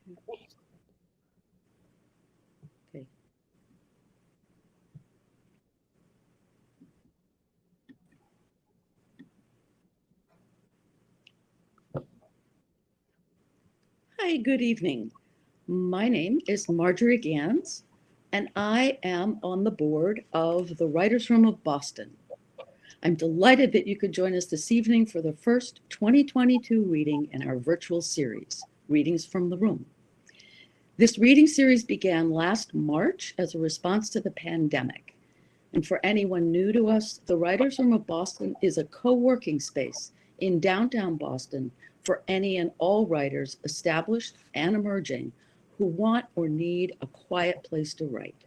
Okay. Hi, good evening. My name is Marjorie Gans, and I am on the board of the Writers' Room of Boston. I'm delighted that you could join us this evening for the first 2022 reading in our virtual series, Readings from the Room. This reading series began last March as a response to the pandemic. And for anyone new to us, the Writers' Room of Boston is a co-working space in downtown Boston for any and all writers, established and emerging, who want or need a quiet place to write.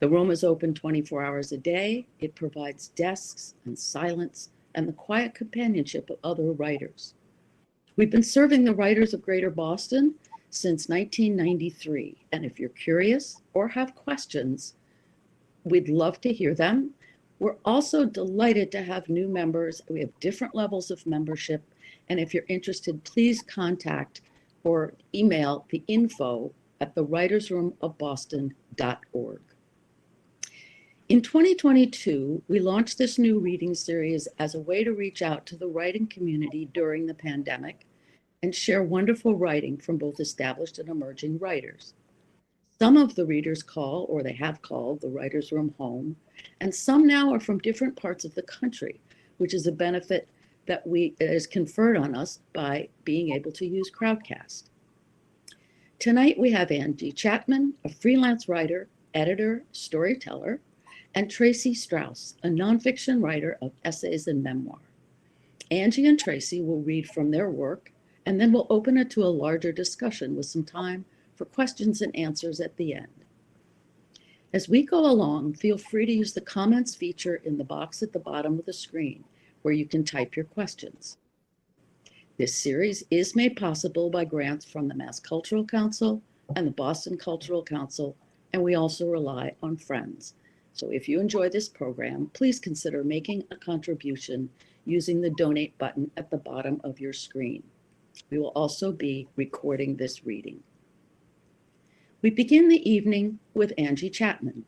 The room is open 24 hours a day. It provides desks and silence and the quiet companionship of other writers. We've been serving the writers of Greater Boston since 1993. And if you're curious or have questions, we'd love to hear them. We're also delighted to have new members. We have different levels of membership. And if you're interested, please contact or email the info at thewritersroomofboston.org. In 2022, we launched this new reading series as a way to reach out to the writing community during the pandemic and share wonderful writing from both established and emerging writers. Some of the readers call, or they have called, the Writers' Room home, and some now are from different parts of the country, which is a benefit that is conferred on us by being able to use Crowdcast. Tonight we have Angie Chapman, a freelance writer, editor, storyteller, and Tracy Strauss, a nonfiction writer of essays and memoir. Angie and Tracy will read from their work, and then we'll open it to a larger discussion with some time for questions and answers at the end. As we go along, feel free to use the comments feature in the box at the bottom of the screen, where you can type your questions. This series is made possible by grants from the Mass Cultural Council and the Boston Cultural Council, and we also rely on friends. So if you enjoy this program, please consider making a contribution using the donate button at the bottom of your screen. We will also be recording this reading. We begin the evening with Angie Chapman.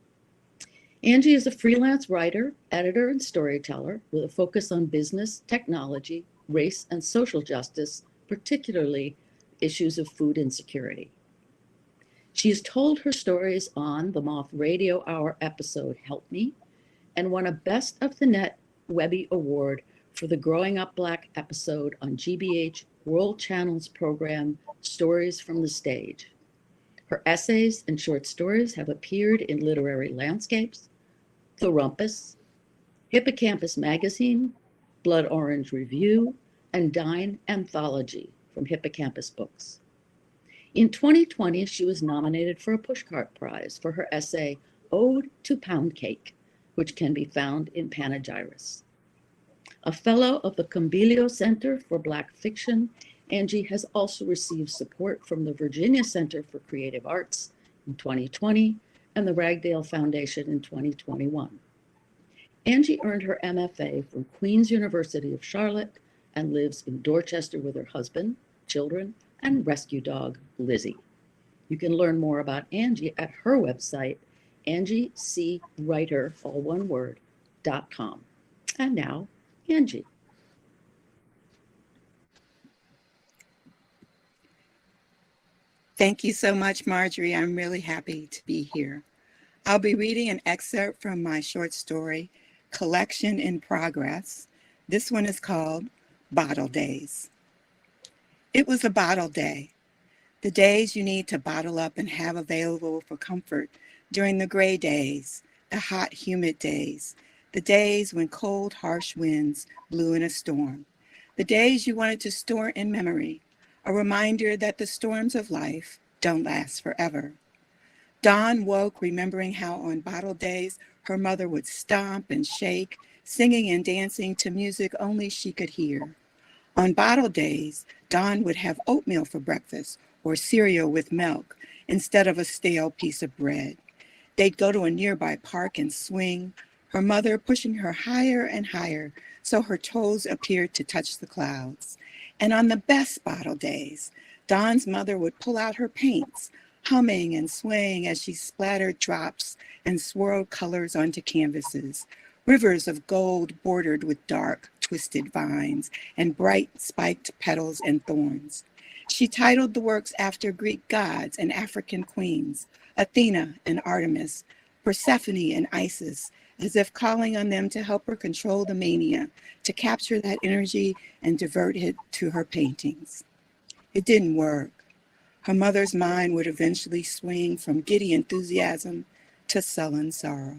Angie is a freelance writer, editor, and storyteller with a focus on business, technology, race, and social justice, particularly issues of food insecurity. She has told her stories on the Moth Radio Hour episode, Help Me, and won a Best of the Net Webby Award for the Growing Up Black episode on GBH World Channel's program, Stories from the Stage. Her essays and short stories have appeared in Literary Landscapes, The Rumpus, Hippocampus Magazine, Blood Orange Review, and Dine Anthology from Hippocampus Books. In 2020, she was nominated for a Pushcart Prize for her essay, Ode to Pound Cake, which can be found in Panegyris. A fellow of the Combilio Center for Black Fiction, Angie has also received support from the Virginia Center for Creative Arts in 2020 and the Ragdale Foundation in 2021. Angie earned her MFA from Queen's University of Charlotte and lives in Dorchester with her husband, children, and rescue dog, Lizzie. You can learn more about Angie at her website, angiecwriter, all one word, .com. And now, Angie. Thank you so much, Marjorie. I'm really happy to be here. I'll be reading an excerpt from my short story, Collection in Progress. This one is called Bottle Days. It was a bottle day. The days you need to bottle up and have available for comfort during the gray days, the hot, humid days, the days when cold, harsh winds blew in a storm, the days you wanted to store in memory, a reminder that the storms of life don't last forever. Dawn woke remembering how on bottle days her mother would stomp and shake, singing and dancing to music only she could hear. On bottle days, Dawn would have oatmeal for breakfast or cereal with milk instead of a stale piece of bread. They'd go to a nearby park and swing, her mother pushing her higher and higher so her toes appeared to touch the clouds. And on the best bottle days, Dawn's mother would pull out her paints, humming and swaying as she splattered drops and swirled colors onto canvases, rivers of gold bordered with dark, twisted vines and bright spiked petals and thorns. She titled the works after Greek gods and African queens, Athena and Artemis, Persephone and Isis, as if calling on them to help her control the mania, to capture that energy and divert it to her paintings. It didn't work. Her mother's mind would eventually swing from giddy enthusiasm to sullen sorrow.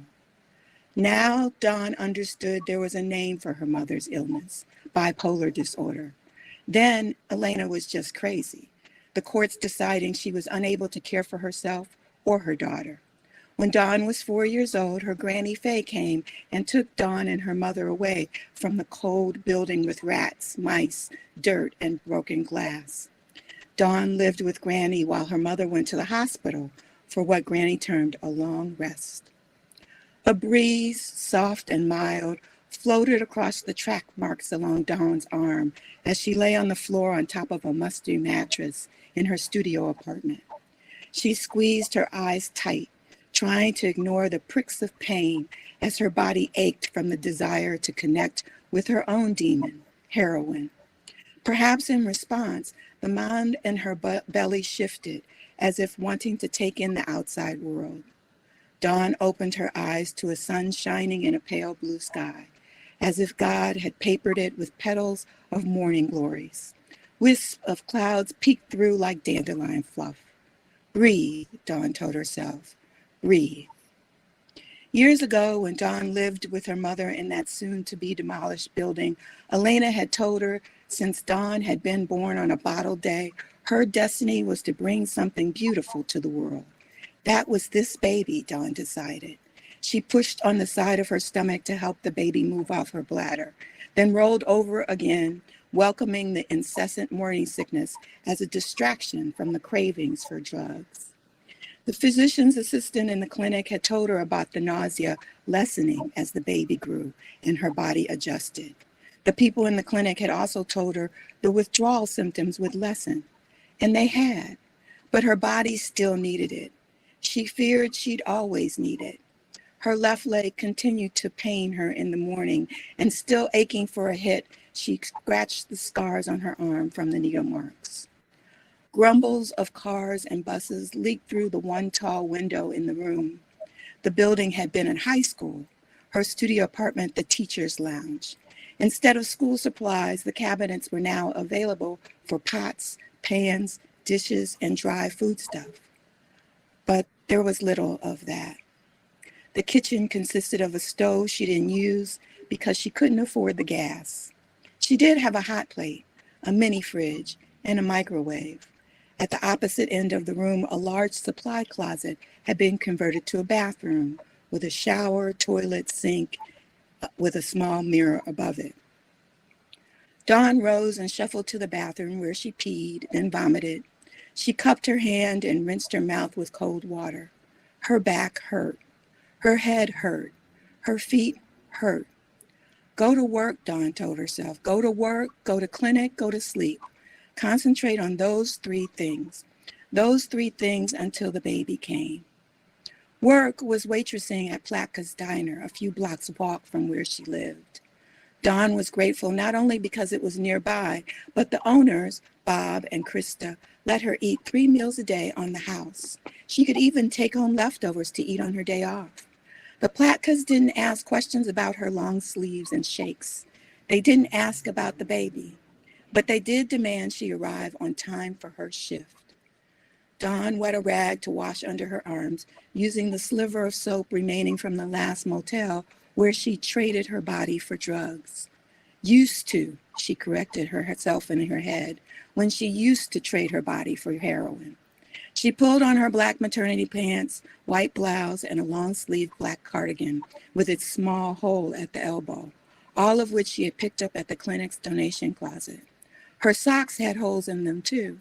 Now Dawn understood there was a name for her mother's illness, bipolar disorder. Then Elena was just crazy, the courts deciding she was unable to care for herself or her daughter. When Dawn was 4 years old, her Granny Fay came and took Dawn and her mother away from the cold building with rats, mice, dirt, and broken glass. Dawn lived with Granny while her mother went to the hospital for what Granny termed a long rest. A breeze, soft and mild, floated across the track marks along Dawn's arm as she lay on the floor on top of a musty mattress in her studio apartment. She squeezed her eyes tight, trying to ignore the pricks of pain as her body ached from the desire to connect with her own demon, heroin. Perhaps in response, the mound in her belly shifted, as if wanting to take in the outside world. Dawn opened her eyes to a sun shining in a pale blue sky, as if God had papered it with petals of morning glories. Wisps of clouds peeked through like dandelion fluff. Breathe, Dawn told herself. Breathe. Years ago, when Dawn lived with her mother in that soon-to-be demolished building, Elena had told her since Dawn had been born on a bottle day, her destiny was to bring something beautiful to the world. That was this baby, Dawn decided. She pushed on the side of her stomach to help the baby move off her bladder, then rolled over again, welcoming the incessant morning sickness as a distraction from the cravings for drugs. The physician's assistant in the clinic had told her about the nausea lessening as the baby grew and her body adjusted. The people in the clinic had also told her the withdrawal symptoms would lessen, and they had, but her body still needed it. She feared she'd always need it. Her left leg continued to pain her in the morning, and still aching for a hit, she scratched the scars on her arm from the needle marks. Grumbles of cars and buses leaked through the one tall window in the room. The building had been a high school, her studio apartment the teacher's lounge. Instead of school supplies, the cabinets were now available for pots, pans, dishes, and dry foodstuff. But there was little of that. The kitchen consisted of a stove she didn't use because she couldn't afford the gas. She did have a hot plate, a mini fridge, and a microwave. At the opposite end of the room, a large supply closet had been converted to a bathroom with a shower, toilet, sink, with a small mirror above it. Dawn rose and shuffled to the bathroom where she peed, then vomited. She cupped her hand and rinsed her mouth with cold water. Her back hurt. Her head hurt. Her feet hurt. Go to work, Dawn told herself. Go to work, go to clinic, go to sleep. Concentrate on those three things. Those three things until the baby came. Work was waitressing at Platka's Diner, a few blocks walk from where she lived. Dawn was grateful not only because it was nearby, but the owners, Bob and Krista, let her eat 3 meals a day on the house. She could even take home leftovers to eat on her day off. The Platkas didn't ask questions about her long sleeves and shakes. They didn't ask about the baby, but they did demand she arrive on time for her shift. Dawn wet a rag to wash under her arms, using the sliver of soap remaining from the last motel where she traded her body for drugs. Used to, she corrected herself in her head, when she used to trade her body for heroin. She pulled on her black maternity pants, white blouse, and a long-sleeved black cardigan with its small hole at the elbow, all of which she had picked up at the clinic's donation closet. Her socks had holes in them, too.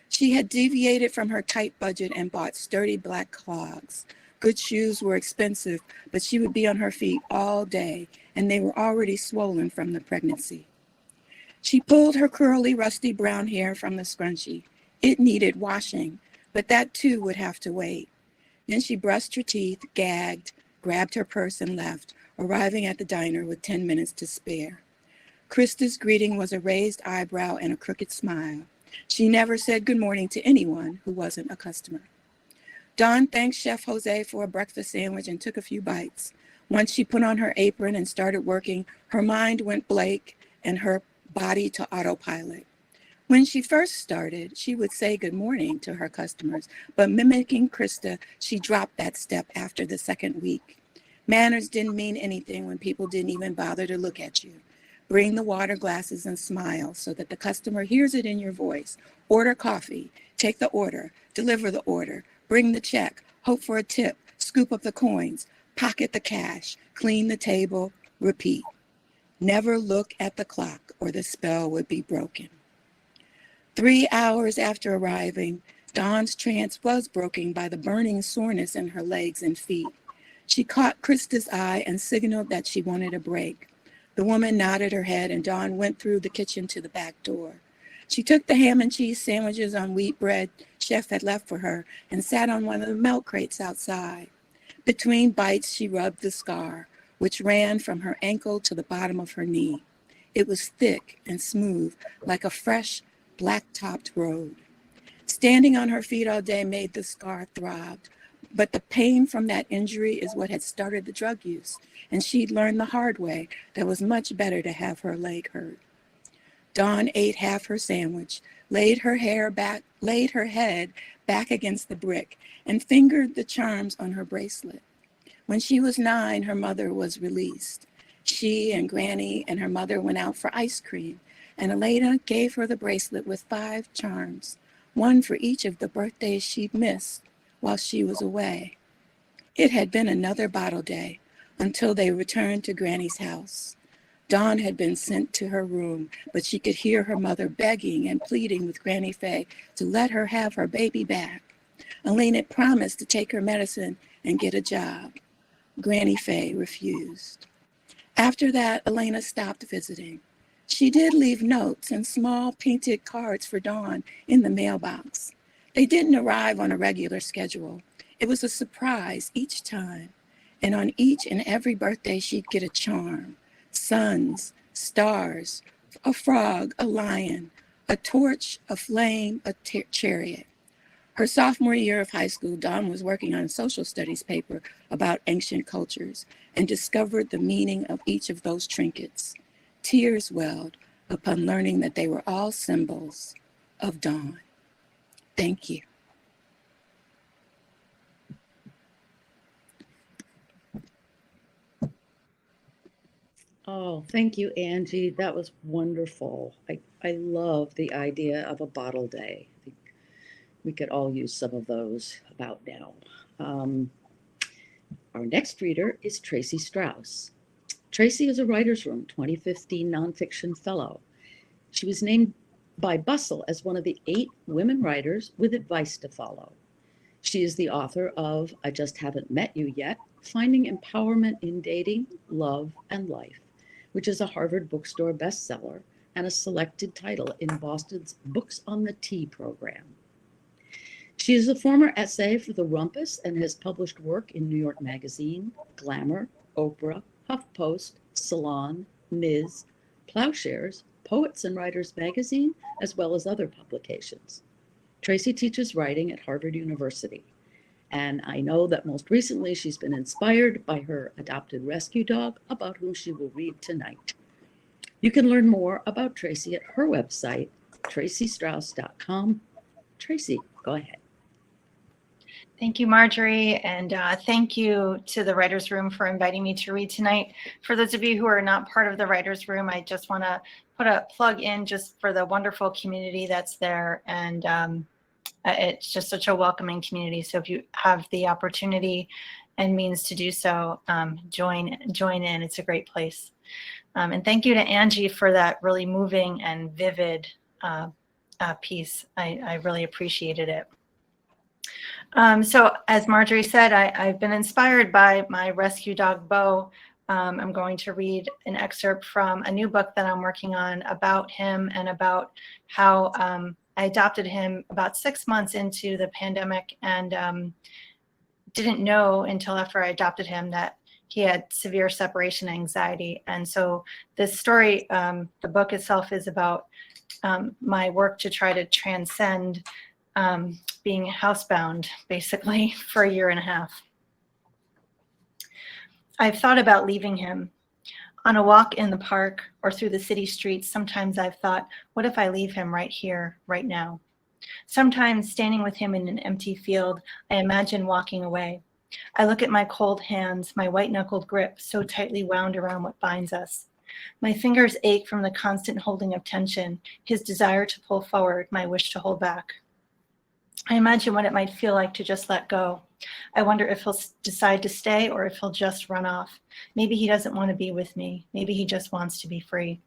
She had deviated from her tight budget and bought sturdy black clogs. Good shoes were expensive, but she would be on her feet all day, and they were already swollen from the pregnancy. She pulled her curly, rusty brown hair from the scrunchie. It needed washing, but that too would have to wait. Then she brushed her teeth, gagged, grabbed her purse and left, arriving at the diner with 10 minutes to spare. Krista's greeting was a raised eyebrow and a crooked smile. She never said good morning to anyone who wasn't a customer. Dawn thanked Chef Jose for a breakfast sandwich and took a few bites. Once she put on her apron and started working, her mind went blank and her body to autopilot. When she first started, she would say good morning to her customers, but mimicking Krista, she dropped that step after the second week. Manners didn't mean anything when people didn't even bother to look at you. Bring the water glasses and smile so that the customer hears it in your voice. Order coffee, take the order, deliver the order, bring the check, hope for a tip, scoop up the coins, pocket the cash, clean the table, repeat. Never look at the clock or the spell would be broken. 3 hours after arriving, Dawn's trance was broken by the burning soreness in her legs and feet. She caught Krista's eye and signaled that she wanted a break. The woman nodded her head and Dawn went through the kitchen to the back door. She took the ham and cheese sandwiches on wheat bread Chef had left for her and sat on one of the milk crates outside. Between bites, she rubbed the scar, which ran from her ankle to the bottom of her knee. It was thick and smooth, like a fresh, black-topped road. Standing on her feet all day made the scar throb, but the pain from that injury is what had started the drug use, and she'd learned the hard way that it was much better to have her leg hurt. Dawn ate half her sandwich, laid her head back against the brick, and fingered the charms on her bracelet. When she was 9, her mother was released. She and Granny and her mother went out for ice cream, and Elena gave her the bracelet with 5 charms, one for each of the birthdays she'd missed while she was away. It had been another bottle day until they returned to Granny's house. Dawn had been sent to her room, but she could hear her mother begging and pleading with Granny Faye to let her have her baby back. Elena promised to take her medicine and get a job. Granny Faye refused. After that, Elena stopped visiting. She did leave notes and small painted cards for Dawn in the mailbox. They didn't arrive on a regular schedule. It was a surprise each time. And on each and every birthday, she'd get a charm. Suns, stars, a frog, a lion, a torch, a flame, a chariot. Her sophomore year of high school, Dawn was working on a social studies paper about ancient cultures and discovered the meaning of each of those trinkets. Tears welled upon learning that they were all symbols of dawn. Thank you. Oh, thank you, Angie. That was wonderful. I love the idea of a bottle day. I think we could all use some of those about now. Our next reader is Tracy Strauss. Tracy is a Writers' Room 2015 Nonfiction Fellow. She was named by Bustle as one of the 8 women writers with advice to follow. She is the author of I Just Haven't Met You Yet, Finding Empowerment in Dating, Love, and Life, which is a Harvard Bookstore bestseller and a selected title in Boston's Books on the Tea program. She is a former essay for The Rumpus and has published work in New York Magazine, Glamour, Oprah, HuffPost, Salon, Ms., Plowshares, Poets and Writers Magazine, as well as other publications. Tracy teaches writing at Harvard University, and I know that most recently she's been inspired by her adopted rescue dog, about whom she will read tonight. You can learn more about Tracy at her website, tracystrauss.com. Tracy, go ahead. Thank you, Marjorie, and thank you to the Writers' Room for inviting me to read tonight. For those of you who are not part of the Writers' Room, I just want to put a plug in just for the wonderful community that's there, and it's just such a welcoming community. So if you have the opportunity and means to do so, join in. It's a great place. And thank you to Angie for that really moving and vivid piece. I really appreciated it. So as Marjorie said, I've been inspired by my rescue dog, Bo. I'm going to read an excerpt from a new book that I'm working on about him and about how I adopted him about 6 months into the pandemic and didn't know until after I adopted him that he had severe separation anxiety. And so this story, the book itself is about my work to try to transcend being housebound basically for a year and a half. I've thought about leaving him. On a walk in the park or through the city streets, sometimes I've thought, what if I leave him right here, right now? Sometimes standing with him in an empty field, I imagine walking away. I look at my cold hands, my white-knuckled grip so tightly wound around what binds us. My fingers ache from the constant holding of tension, his desire to pull forward, my wish to hold back. I imagine what it might feel like to just let go. I wonder if he'll decide to stay or if he'll just run off. Maybe he doesn't want to be with me. Maybe he just wants to be free.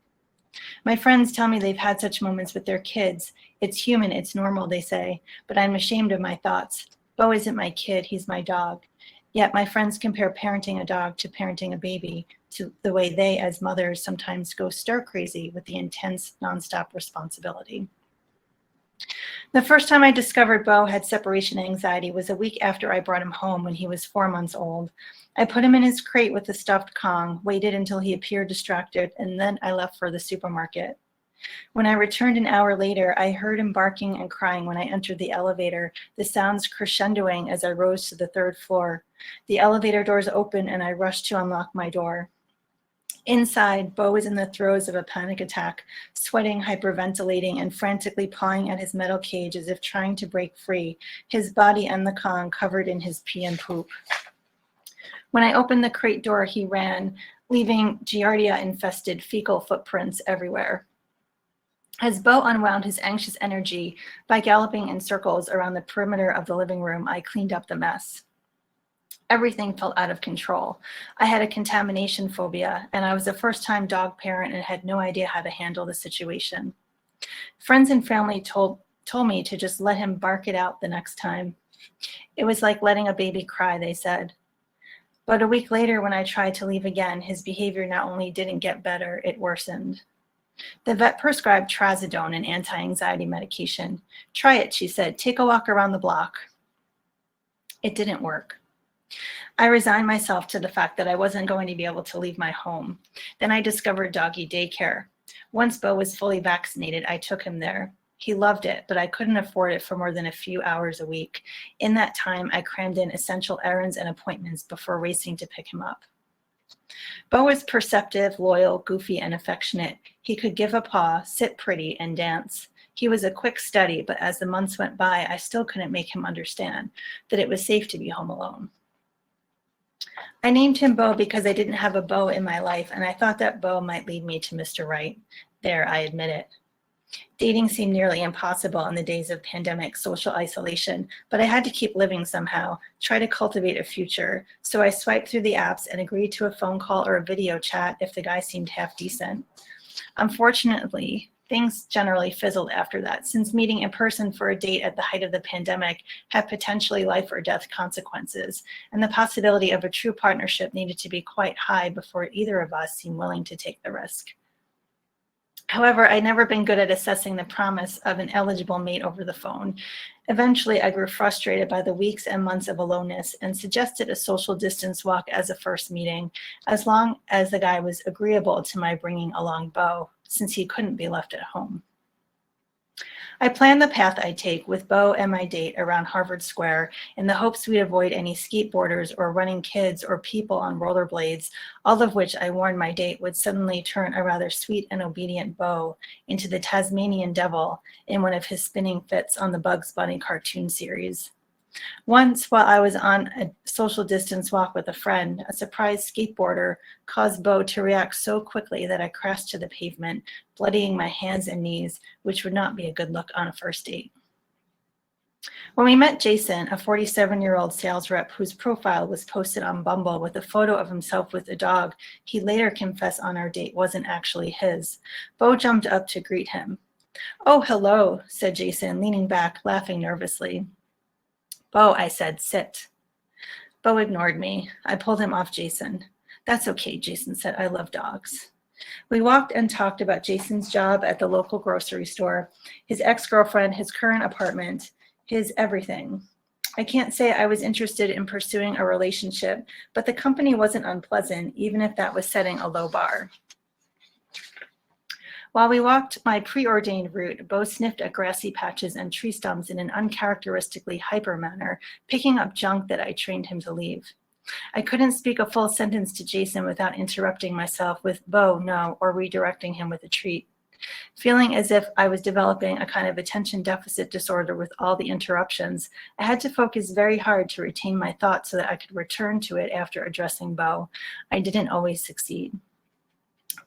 My friends tell me they've had such moments with their kids. It's human, it's normal, they say, but I'm ashamed of my thoughts. Bo isn't my kid, he's my dog. Yet my friends compare parenting a dog to parenting a baby, to the way they, as mothers, sometimes go stir crazy with the intense, nonstop responsibility. The first time I discovered Bo had separation anxiety was a week after I brought him home when he was 4 months old. I put him in his crate with the stuffed Kong, waited until he appeared distracted, and then I left for the supermarket. When I returned an hour later, I heard him barking and crying when I entered the elevator, the sounds crescendoing as I rose to the 3rd floor. The elevator doors opened and I rushed to unlock my door. Inside, Bo was in the throes of a panic attack, sweating, hyperventilating, and frantically pawing at his metal cage as if trying to break free, his body and the Kong covered in his pee and poop. When I opened the crate door, he ran, leaving Giardia-infested fecal footprints everywhere. As Bo unwound his anxious energy by galloping in circles around the perimeter of the living room, I cleaned up the mess. Everything felt out of control. I had a contamination phobia, and I was a first-time dog parent and had no idea how to handle the situation. Friends and family told me to just let him bark it out the next time. It was like letting a baby cry, they said. But a week later, when I tried to leave again, his behavior not only didn't get better, it worsened. The vet prescribed trazodone, an anti-anxiety medication. Try it, she said. Take a walk around the block. It didn't work. I resigned myself to the fact that I wasn't going to be able to leave my home. Then I discovered doggy daycare. Once Bo was fully vaccinated, I took him there. He loved it, but I couldn't afford it for more than a few hours a week. In that time, I crammed in essential errands and appointments before racing to pick him up. Bo was perceptive, loyal, goofy, and affectionate. He could give a paw, sit pretty, and dance. He was a quick study, but as the months went by, I still couldn't make him understand that it was safe to be home alone. I named him Bo because I didn't have a Bo in my life, and I thought that Bo might lead me to Mr. Right. There, I admit it. Dating seemed nearly impossible in the days of pandemic social isolation, but I had to keep living somehow, try to cultivate a future. So I swiped through the apps and agreed to a phone call or a video chat if the guy seemed half decent. Unfortunately, things generally fizzled after that, since meeting in person for a date at the height of the pandemic had potentially life or death consequences, and the possibility of a true partnership needed to be quite high before either of us seemed willing to take the risk. However, I'd never been good at assessing the promise of an eligible mate over the phone. Eventually, I grew frustrated by the weeks and months of aloneness and suggested a social distance walk as a first meeting, as long as the guy was agreeable to my bringing along Bo, since he couldn't be left at home. I planned the path I'd take with Bo and my date around Harvard Square in the hopes we'd avoid any skateboarders or running kids or people on rollerblades, all of which I warned my date would suddenly turn a rather sweet and obedient Bo into the Tasmanian devil in one of his spinning fits on the Bugs Bunny cartoon series. Once, while I was on a social distance walk with a friend, a surprised skateboarder caused Bo to react so quickly that I crashed to the pavement, bloodying my hands and knees, which would not be a good look on a first date. When we met Jason, a 47-year-old sales rep whose profile was posted on Bumble with a photo of himself with a dog he later confessed on our date wasn't actually his, Bo jumped up to greet him. "Oh, hello," said Jason, leaning back, laughing nervously. "Bo," I said, "sit." Bo ignored me. I pulled him off Jason. "That's okay," Jason said. "I love dogs." We walked and talked about Jason's job at the local grocery store, his ex-girlfriend, his current apartment, his everything. I can't say I was interested in pursuing a relationship, but the company wasn't unpleasant, even if that was setting a low bar. While we walked my preordained route, Bo sniffed at grassy patches and tree stumps in an uncharacteristically hyper manner, picking up junk that I trained him to leave. I couldn't speak a full sentence to Jason without interrupting myself with "Bo, no," or redirecting him with a treat. Feeling as if I was developing a kind of attention deficit disorder with all the interruptions, I had to focus very hard to retain my thoughts so that I could return to it after addressing Bo. I didn't always succeed.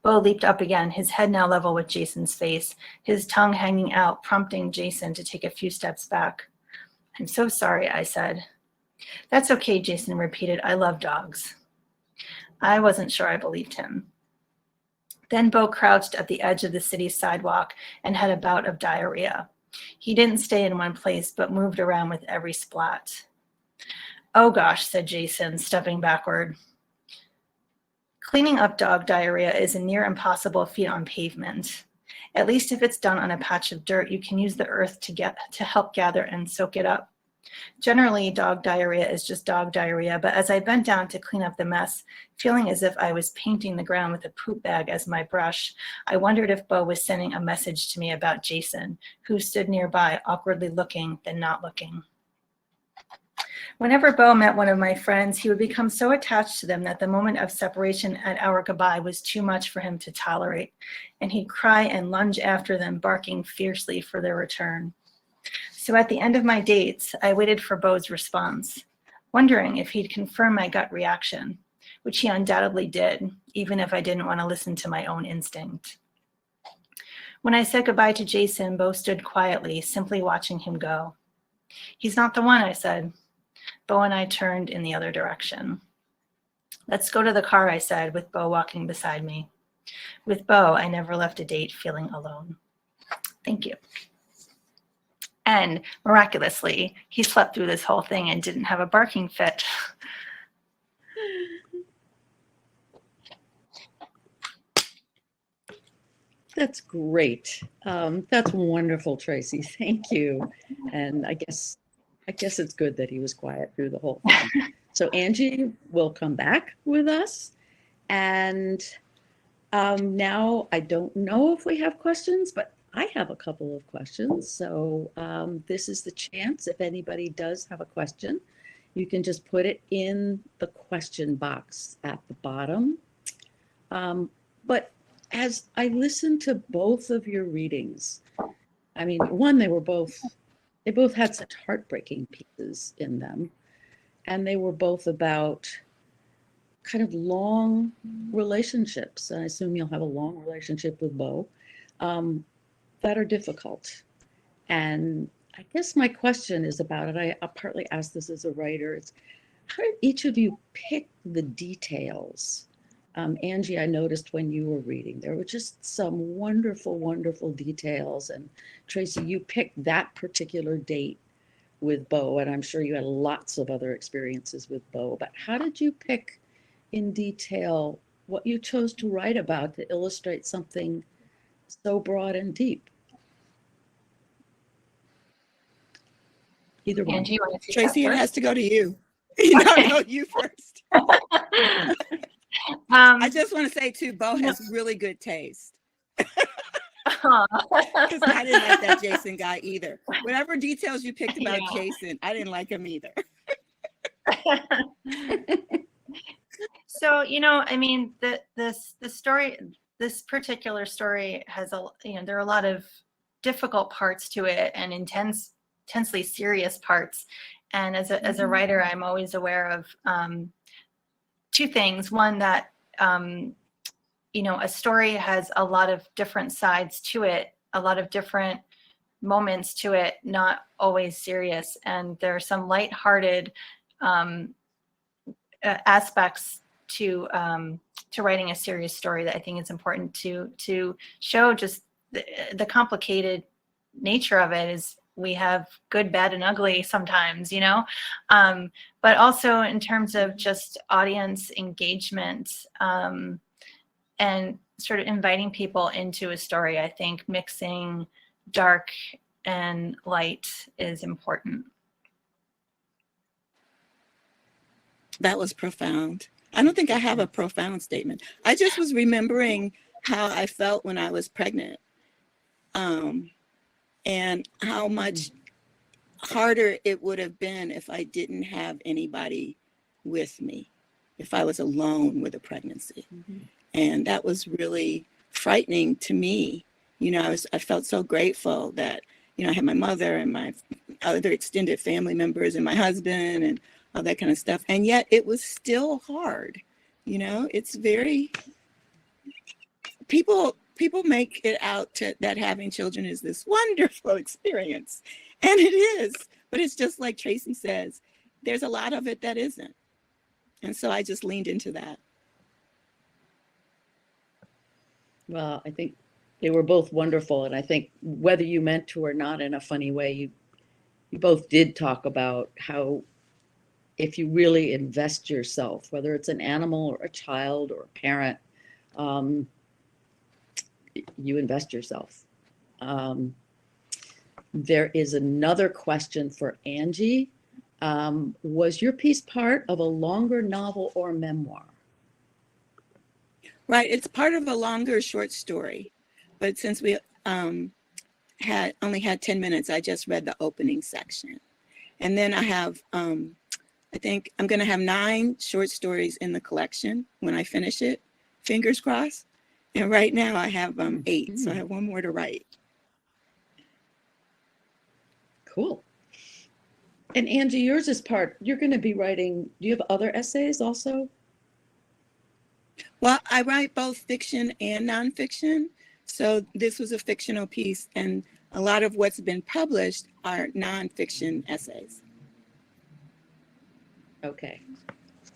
Bo leaped up again, his head now level with Jason's face, his tongue hanging out, prompting Jason to take a few steps back. "I'm so sorry," I said. "That's okay," Jason repeated. "I love dogs." I wasn't sure I believed him. Then Bo crouched at the edge of the city's sidewalk and had a bout of diarrhea. He didn't stay in one place, but moved around with every splat. "Oh gosh," said Jason, stepping backward. Cleaning up dog diarrhea is a near impossible feat on pavement. At least if it's done on a patch of dirt, you can use the earth to help gather and soak it up. Generally, dog diarrhea is just dog diarrhea, but as I bent down to clean up the mess, feeling as if I was painting the ground with a poop bag as my brush, I wondered if Bo was sending a message to me about Jason, who stood nearby, awkwardly looking, then not looking. Whenever Bo met one of my friends, he would become so attached to them that the moment of separation at our goodbye was too much for him to tolerate, and he'd cry and lunge after them, barking fiercely for their return. So at the end of my dates, I waited for Bo's response, wondering if he'd confirm my gut reaction, which he undoubtedly did, even if I didn't want to listen to my own instinct. When I said goodbye to Jason, Bo stood quietly, simply watching him go. "He's not the one," I said. Bo and I turned in the other direction. "Let's go to the car," I said, with Bo walking beside me. With Bo, I never left a date feeling alone. Thank you. And miraculously, he slept through this whole thing and didn't have a barking fit. That's great. That's wonderful, Tracy. Thank you. And I guess it's good that he was quiet through the whole thing. So Angie will come back with us. And now I don't know if we have questions, but I have a couple of questions. So this is the chance. If anybody does have a question, you can just put it in the question box at the bottom. But as I listened to both of your readings, I mean, one, they both had such heartbreaking pieces in them. And they were both about kind of long relationships. I assume you'll have a long relationship with Bo, that are difficult. And I guess my question is about it. I partly asked this as a writer. It's how did each of you pick the details? Angie, I noticed when you were reading, there were just some wonderful, wonderful details. And Tracy, you picked that particular date with Bo, and I'm sure you had lots of other experiences with Bo. But how did you pick in detail what you chose to write about to illustrate something so broad and deep? Either one. Angie, you want to Tracy, it has to go to you. Okay. No, you first. I just want to say too, Bo has really good taste. Because I didn't like that Jason guy either. Whatever details you picked about Jason, I didn't like him either. So, I mean, this particular story has there are a lot of difficult parts to it and intensely serious parts. And as a writer, I'm always aware of two things. One, that a story has a lot of different sides to it, a lot of different moments to it, not always serious. And there are some lighthearted aspects to writing a serious story that I think it's important to show. Just the complicated nature of it is we have good, bad, and ugly sometimes, but also in terms of just audience engagement and sort of inviting people into a story. I think mixing dark and light is important. That was profound. I don't think I have a profound statement. I just was remembering how I felt when I was pregnant, and how much harder it would have been if I didn't have anybody with me, if I was alone with a pregnancy. And that was really frightening to me. You know, I felt so grateful that, you know, I had my mother and my other extended family members and my husband and all that kind of stuff. And yet it was still hard. You know, it's very, people make it out to, that having children is this wonderful experience. And it is, but it's just like Tracy says, there's a lot of it that isn't. And so I just leaned into that. Well, I think they were both wonderful. And I think whether you meant to or not in a funny way, you both did talk about how if you really invest yourself, whether it's an animal or a child or a parent, you invest yourself. There is another question for Angie. Was your piece part of a longer novel or memoir? Right, it's part of a longer short story, but since we only had 10 minutes, I just read the opening section. And then I have, I think I'm gonna have 9 short stories in the collection when I finish it, fingers crossed. And right now I have 8, so I have 1 more to write. Cool. And Angie, yours is part, you're gonna be writing, do you have other essays also? Well, I write both fiction and nonfiction. So this was a fictional piece, and a lot of what's been published are nonfiction essays. Okay.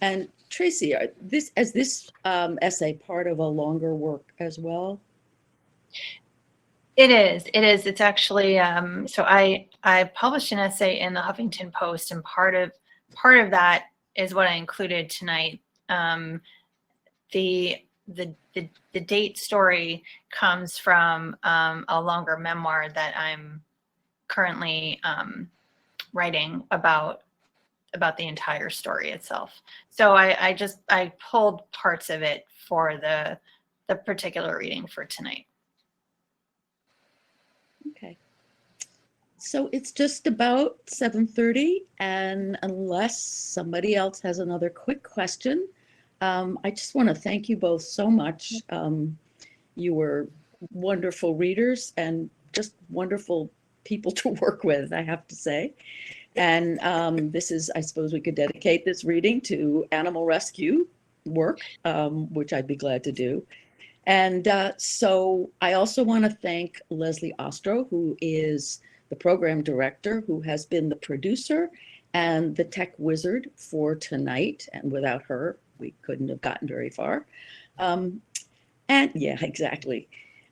And Tracy, is this essay part of a longer work as well? It is. It's actually, so I published an essay in the Huffington Post, and part of that is what I included tonight. The date story comes from a longer memoir that I'm currently writing about the entire story itself. So I pulled parts of it for the particular reading for tonight. Okay. So it's just about 7:30, and unless somebody else has another quick question, I just want to thank you both so much. You were wonderful readers and just wonderful people to work with, I have to say. And this is, I suppose we could dedicate this reading to animal rescue work, which I'd be glad to do. And so I also want to thank Leslie Ostro, who is the program director, who has been the producer and the tech wizard for tonight. And without her, we couldn't have gotten very far. And yeah, exactly.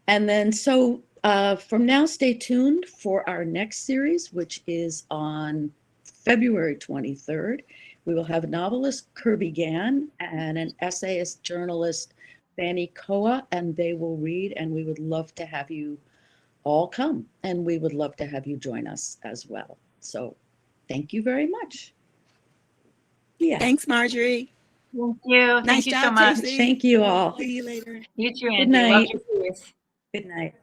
And then so from now, stay tuned for our next series, which is on February 23rd. We will have novelist Kirby Gann and an essayist journalist Fanny Koa, and they will read, and we would love to have you all come, and we would love to have you join us as well. So thank you very much. Yeah. Thanks, Marjorie. Thank you. Nice Thank you job, so much. Tracy. Thank you all. See you later. You too, Angie. Good night. Love your series. Good night.